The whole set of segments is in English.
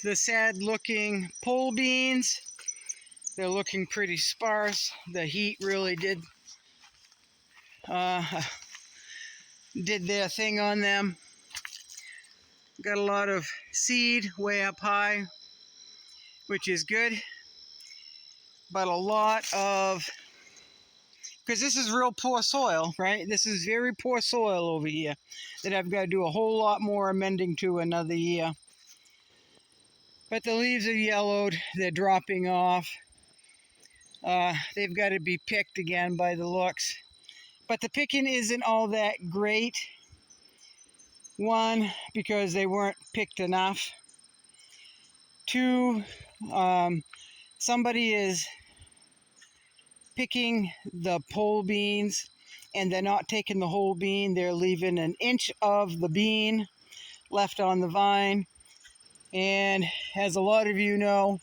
The sad looking pole beans. They're looking pretty sparse. The heat really did their thing on them. Got a lot of seed way up high, which is good, but a lot of, because this is real poor soil, right? This is very poor soil over here that I've got to do a whole lot more amending to another year. But the leaves are yellowed, they're dropping off. They've got to be picked again by the looks. But the picking isn't all that great. One, because they weren't picked enough. Two, somebody is picking the pole beans and they're not taking the whole bean. They're leaving an inch of the bean left on the vine. And as a lot of you know,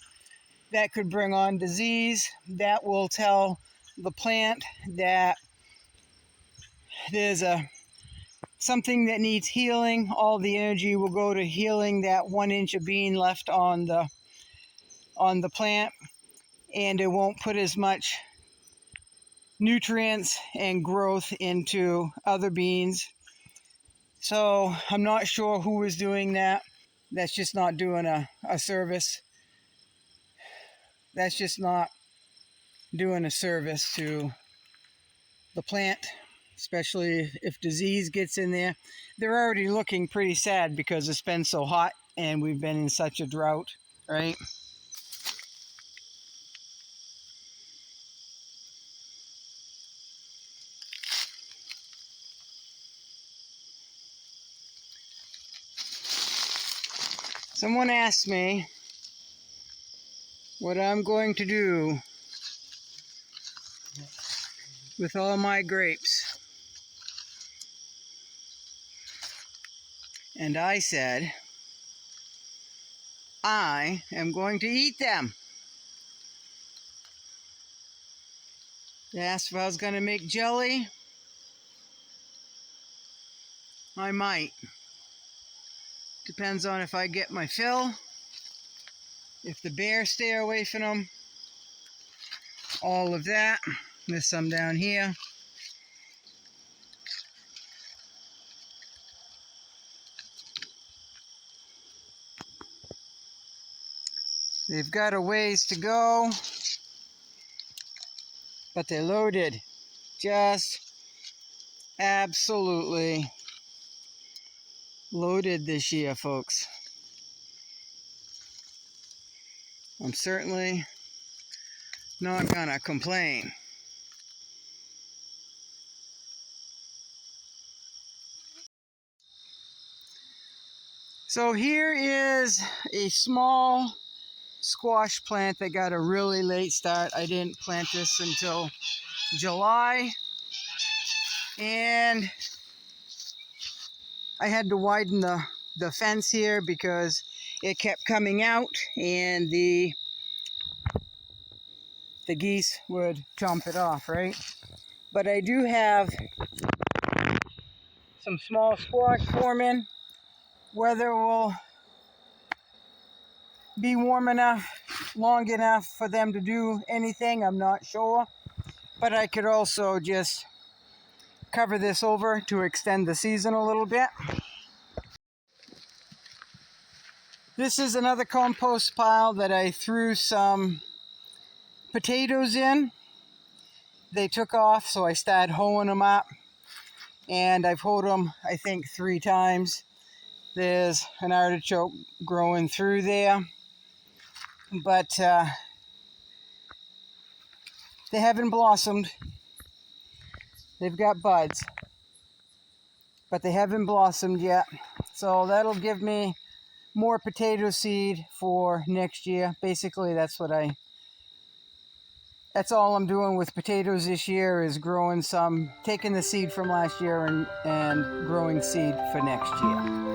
that could bring on disease. That will tell the plant that there's something that needs healing. All the energy will go to healing that 1 inch of bean left on the plant, and it won't put as much nutrients and growth into other beans. So I'm not sure who is doing that. That's just not doing a service. That's just not doing a service to the plant, especially if disease gets in there. They're already looking pretty sad because it's been so hot and we've been in such a drought, right? Someone asked me what I'm going to do with all my grapes. And I said, I am going to eat them. They asked if I was going to make jelly. I might. Depends on if I get my fill, if the bears stay away from them, all of that. There's some down here. They've got a ways to go, but they're loaded. Just absolutely loaded this year, folks. I'm certainly not gonna complain. So here is a small squash plant that got a really late start. I didn't plant this until July, and I had to widen the fence here because it kept coming out and the geese would chomp it off, right? But I do have some small squash forming. Weather will be warm enough, long enough for them to do anything, I'm not sure. But I could also just cover this over to extend the season a little bit. This is another compost pile that I threw some potatoes in. They took off, so I started hoeing them up. And I've hoed them, I think, 3 times. There's an artichoke growing through there. But they haven't blossomed. They've got buds. But they haven't blossomed yet. So that'll give me more potato seed for next year. Basically, that's all I'm doing with potatoes this year is growing some, taking the seed from last year and growing seed for next year.